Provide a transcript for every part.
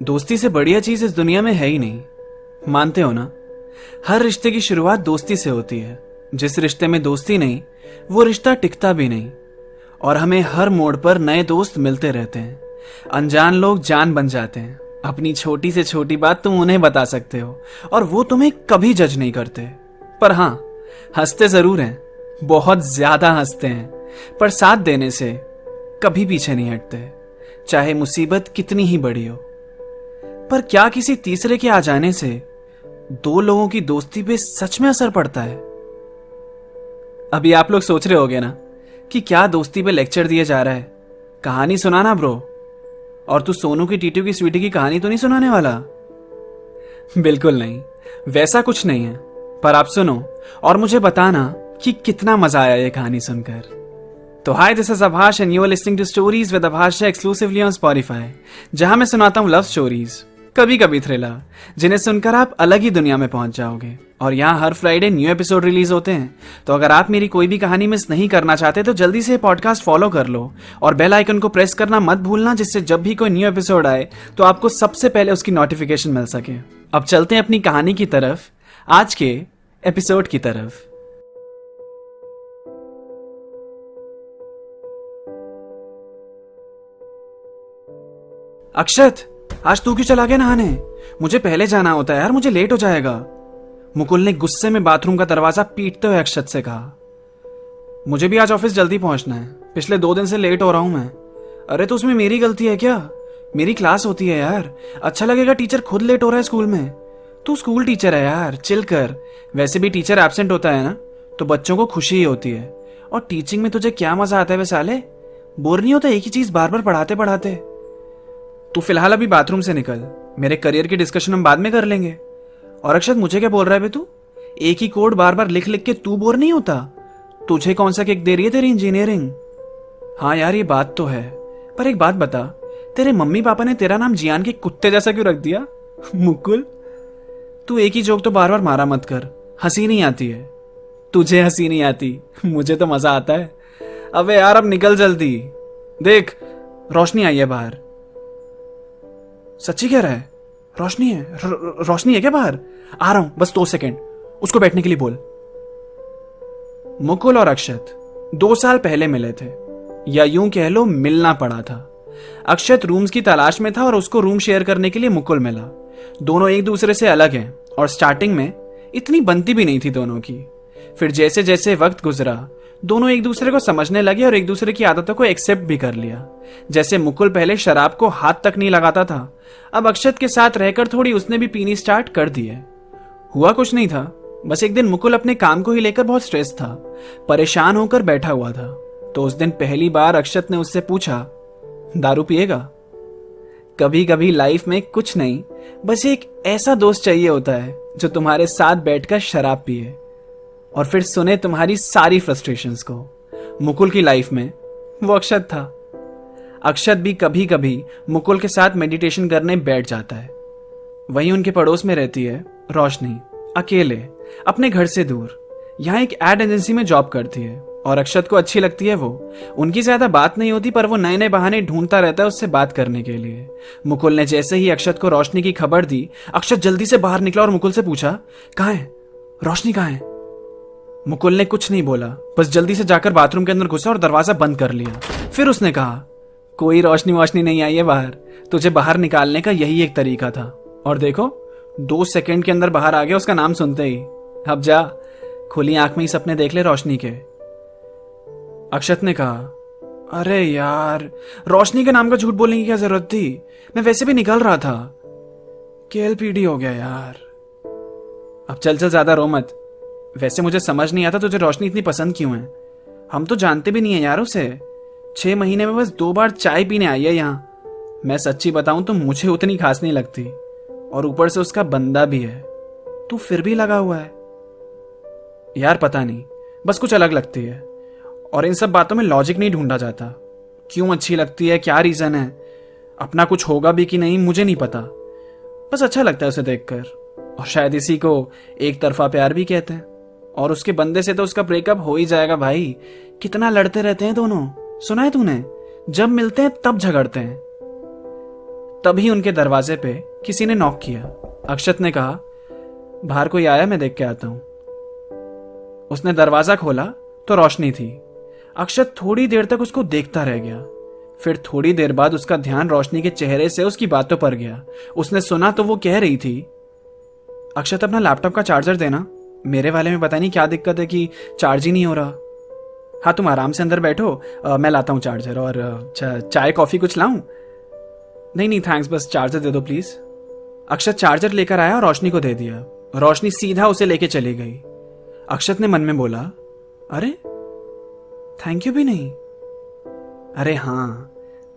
दोस्ती से बढ़िया चीज इस दुनिया में है ही नहीं, मानते हो ना। हर रिश्ते की शुरुआत दोस्ती से होती है। जिस रिश्ते में दोस्ती नहीं वो रिश्ता टिकता भी नहीं। और हमें हर मोड़ पर नए दोस्त मिलते रहते हैं। अनजान लोग जान बन जाते हैं। अपनी छोटी से छोटी बात तुम उन्हें बता सकते हो और वो तुम्हें कभी जज नहीं करते। पर हाँ, हंसते जरूर हैं, बहुत ज्यादा हंसते हैं, पर साथ देने से कभी पीछे नहीं हटते, चाहे मुसीबत कितनी ही बड़ी हो। पर क्या किसी तीसरे के आ जाने से दो लोगों की दोस्ती पे सच में असर पड़ता है? अभी आप लोग सोच रहे होगे ना कि क्या दोस्ती पे लेक्चर दिया जा रहा है, कहानी सुनाना ब्रो। और तू सोनू की टीटू की स्वीटी की कहानी तो नहीं सुनाने वाला? बिल्कुल नहीं, वैसा कुछ नहीं है। पर आप सुनो और मुझे बताना कि कितना मजा आया ये कहानी सुनकर। तो hi, this is Abhash and you are listening to stories with Abhash exclusively on Spotify, जहां मैं सुनाता हूं लव स्टोरीज, कभी कभी थ्रिलर, जिन्हें सुनकर आप अलग ही दुनिया में पहुंच जाओगे। और यहाँ हर फ्राइडे न्यू एपिसोड रिलीज होते हैं। तो अगर आप मेरी कोई भी कहानी मिस नहीं करना चाहते तो जल्दी से पॉडकास्ट फॉलो कर लो और बेल आइकन को प्रेस करना मत भूलना, जिससे जब भी कोई न्यू एपिसोड आए तो आपको सबसे पहले उसकी नोटिफिकेशन मिल सके। अब चलते हैं अपनी कहानी की तरफ, आज के एपिसोड की तरफ। अक्षत, आज तू क्यों चला गया नहाने? मुझे पहले जाना होता है यार, मुझे लेट हो जाएगा। मुकुल ने गुस्से में बाथरूम का दरवाजा पीटते हुए अक्षत से कहा। मुझे भी आज ऑफिस जल्दी पहुंचना है, पिछले 2 दिन से लेट हो रहा हूं मैं। अरे तो उसमें मेरी गलती है क्या? मेरी क्लास होती है यार, अच्छा लगेगा टीचर खुद लेट हो रहा है स्कूल में। तू स्कूल टीचर है यार, चिल कर। वैसे भी टीचर एब्सेंट होता है ना तो बच्चों को खुशी ही होती है। और टीचिंग में तुझे क्या मजा आता है वे साले? बोर नहीं होता एक ही चीज बार बार पढ़ाते पढ़ाते? तू फिलहाल अभी बाथरूम से निकल, मेरे करियर की डिस्कशन हम बाद में कर लेंगे। और अक्षत, मुझे क्या बोल रहा है बे तू? एक ही कोड बार बार लिख लिख के तू बोर नहीं होता? तुझे कौन सा किक दे रही है तेरी इंजीनियरिंग? हाँ यार ये बात तो है, पर एक बात बता, तेरे मम्मी पापा ने तेरा नाम जियान के कुत्ते जैसा क्यों रख दिया? मुकुल, तू एक ही जोक तो बार बार मारा मत कर, हंसी नहीं आती है। तुझे हंसी नहीं आती, मुझे तो मजा आता है। अबे यार अब निकल जल्दी, देख रोशनी आई है बाहर। सच्ची कह रहा है? रोशनी है? रोशनी है क्या बाहर? आ रहा हूं, बस 2 सेकंड, उसको बैठने के लिए बोल। मुकुल और अक्षत 2 साल पहले मिले थे, या यूं कह लो मिलना पड़ा था। अक्षत रूम्स की तलाश में था और उसको रूम शेयर करने के लिए मुकुल मिला। दोनों एक दूसरे से अलग हैं और स्टार्टिंग में इतनी बनती भी नहीं थी दोनों की। फिर जैसे जैसे वक्त गुजरा दोनों एक दूसरे को समझने लगे और एक दूसरे की आदतों को एक्सेप्ट भी कर लिया। जैसे मुकुल पहले शराब को हाथ तक नहीं लगाता था, अब अक्षत के साथ रहकर थोड़ी उसने भी पीनी स्टार्ट कर दी है। हुआ कुछ नहीं था, बस एक दिन मुकुल अपने काम को ही लेकर बहुत स्ट्रेस था, परेशान होकर बैठा हुआ था। तो उस दिन पहली बार अक्षत ने उससे पूछा, दारू पिएगा? कभी कभी लाइफ में कुछ नहीं, बस एक ऐसा दोस्त चाहिए होता है जो तुम्हारे साथ बैठकर शराब पिए और फिर सुने तुम्हारी सारी फ्रस्ट्रेशंस को। मुकुल की लाइफ में वो अक्षत था। अक्षत भी कभी कभी मुकुल के साथ मेडिटेशन करने बैठ जाता है। वहीं उनके पड़ोस में रहती है रोशनी, अकेले, अपने घर से दूर। यहाँ एक एड एजेंसी में जॉब करती है और अक्षत को अच्छी लगती है वो। उनकी ज्यादा बात नहीं होती पर वो नए नए बहाने ढूंढता रहता है उससे बात करने के लिए। मुकुल ने जैसे ही अक्षत को रोशनी की खबर दी, अक्षत जल्दी से बाहर निकला और मुकुल से पूछा, कहाँ है रोशनी, कहाँ है? मुकुल ने कुछ नहीं बोला, बस जल्दी से जाकर बाथरूम के अंदर घुसा और दरवाजा बंद कर लिया। फिर उसने कहा, कोई रोशनी वोशनी नहीं आई है बाहर, तुझे बाहर निकालने का यही एक तरीका था। और देखो 2 सेकंड के अंदर बाहर आ गया उसका नाम सुनते ही। अब जा, खुली आंख में ही सपने देख ले रोशनी के। अक्षत ने कहा, अरे यार रोशनी के नाम का झूठ बोलने की क्या जरूरत थी, मैं वैसे भी निकल रहा था। केएलपीडी हो गया यार। अब चल चल, ज्यादा रो मत। वैसे मुझे समझ नहीं आता तुझे रोशनी इतनी पसंद क्यों है। हम तो जानते भी नहीं है यार उसे। 6 महीने में बस 2 बार चाय पीने आई है यहाँ। मैं सच्ची बताऊं तो मुझे उतनी खास नहीं लगती, और ऊपर से उसका बंदा भी है। तू फिर भी लगा हुआ है यार, पता नहीं, बस कुछ अलग लगती है। और इन सब बातों में लॉजिक नहीं ढूंढा जाता। क्यों अच्छी लगती है, क्या रीजन है, अपना कुछ होगा भी कि नहीं मुझे नहीं पता, बस अच्छा लगता है उसे देखकर। और शायद इसी को एक तरफा प्यार भी कहते हैं। और उसके बंदे से तो उसका ब्रेकअप हो ही जाएगा भाई। कितना लड़ते रहते हैं दोनों, सुना है तूने? जब मिलते हैं तब झगड़ते हैं। तभी उनके दरवाजे पे किसी ने नॉक किया। अक्षत ने कहा, बाहर कोई आया, मैं देख के आता हूं। उसने दरवाजा खोला तो रोशनी थी। अक्षत थोड़ी देर तक उसको देखता रह गया। फिर थोड़ी देर बाद उसका ध्यान रोशनी के चेहरे से उसकी बातों पर गया। उसने सुना तो वो कह रही थी, अक्षत अपना लैपटॉप का चार्जर देना, मेरे वाले में पता नहीं क्या दिक्कत है कि चार्ज ही नहीं हो रहा। हाँ तुम आराम से अंदर बैठो, मैं लाता हूँ चार्जर। और चाय कॉफी कुछ लाऊं? नहीं नहीं थैंक्स, बस चार्जर दे दो प्लीज। अक्षत चार्जर लेकर आया और रोशनी को दे दिया। रोशनी सीधा उसे लेके चली गई। अक्षत ने मन में बोला, अरे थैंक यू भी नहीं। अरे हाँ,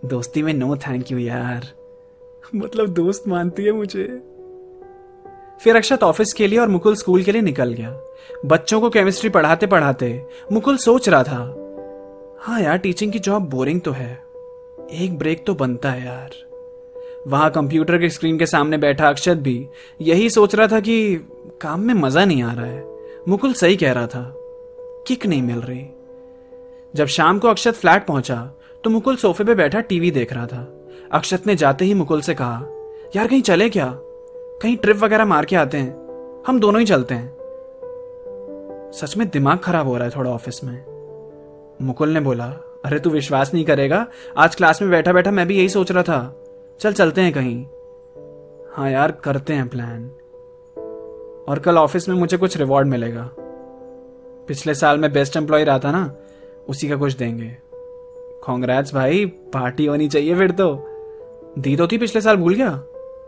दोस्ती में नो थैंक यू यार, मतलब दोस्त मानती है मुझे। फिर अक्षत ऑफिस के लिए और मुकुल स्कूल के लिए निकल गया। बच्चों को केमिस्ट्री पढ़ाते पढ़ाते मुकुल सोच रहा था, हाँ यार टीचिंग की जॉब बोरिंग तो है, एक ब्रेक तो बनता है यार। वहां कंप्यूटर के स्क्रीन के सामने बैठा अक्षत भी यही सोच रहा था कि काम में मजा नहीं आ रहा है। मुकुल सही कह रहा था, किक नहीं मिल रही। जब शाम को अक्षत फ्लैट पहुंचा तो मुकुल सोफे पे बैठा टीवी देख रहा था। अक्षत ने जाते ही मुकुल से कहा, यार कहीं चले क्या, कहीं ट्रिप वगैरह मार के आते हैं, हम दोनों ही चलते हैं। सच में दिमाग खराब हो रहा है थोड़ा ऑफिस में। मुकुल ने बोला, अरे तू विश्वास नहीं करेगा, आज क्लास में बैठा बैठा मैं भी यही सोच रहा था, चल चलते हैं कहीं। हाँ यार करते हैं प्लान, और कल ऑफिस में मुझे कुछ रिवॉर्ड मिलेगा। पिछले साल मैं बेस्ट एम्प्लॉय रहा था ना, उसी का कुछ देंगे। कांग्रेट्स भाई, पार्टी होनी चाहिए फिर तो। दी तो थी पिछले साल, भूल गया?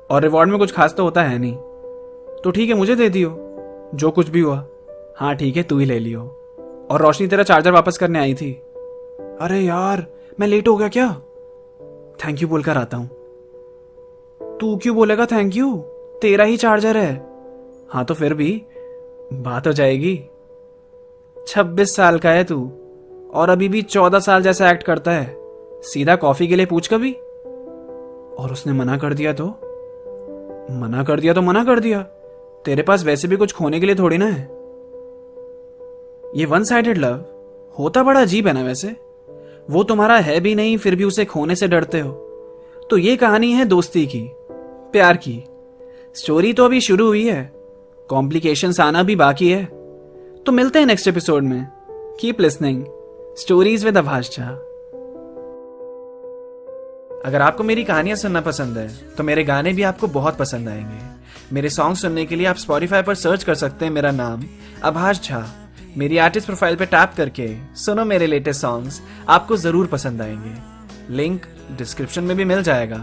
और रिवॉर्ड में कुछ खास तो होता है नहीं। तो ठीक है मुझे दे दियो, जो कुछ भी हुआ। हाँ ठीक है तू ही ले लियो। और रोशनी तेरा चार्जर वापस करने आई थी। अरे यार मैं लेट हो गया क्या? थैंक यू बोलकर आता हूं। तू क्यों बोलेगा थैंक यू, तेरा ही चार्जर है। हाँ तो फिर भी बात हो जाएगी। 26 साल का है तू और अभी भी 14 साल जैसा एक्ट करता है। सीधा कॉफी के लिए पूछ कभी। और उसने मना कर दिया तो मना कर दिया। तेरे पास वैसे भी कुछ खोने के लिए थोड़ी ना है। ये वन साइडेड लव होता बड़ा अजीब है ना वैसे। वो तुम्हारा है भी नहीं, फिर भी उसे खोने से डरते हो। तो ये कहानी है दोस्ती की, प्यार की। स्टोरी तो अभी शुरू हुई है, कॉम्प्लिकेशंस आना भी बाकी है। तो मिलते हैं नेक्स्ट एपिसोड में। Keep listening stories with Abhash Jha. अगर आपको मेरी कहानियां सुनना पसंद है तो मेरे गाने भी आपको बहुत पसंद आएंगे। मेरे सॉन्ग सुनने के लिए आप स्पॉटिफाई पर सर्च कर सकते हैं मेरा नाम आभाष झा। मेरी आर्टिस्ट प्रोफाइल पे टैप करके सुनो मेरे लेटेस्ट सॉन्ग्स, आपको जरूर पसंद आएंगे। लिंक डिस्क्रिप्शन में भी मिल जाएगा।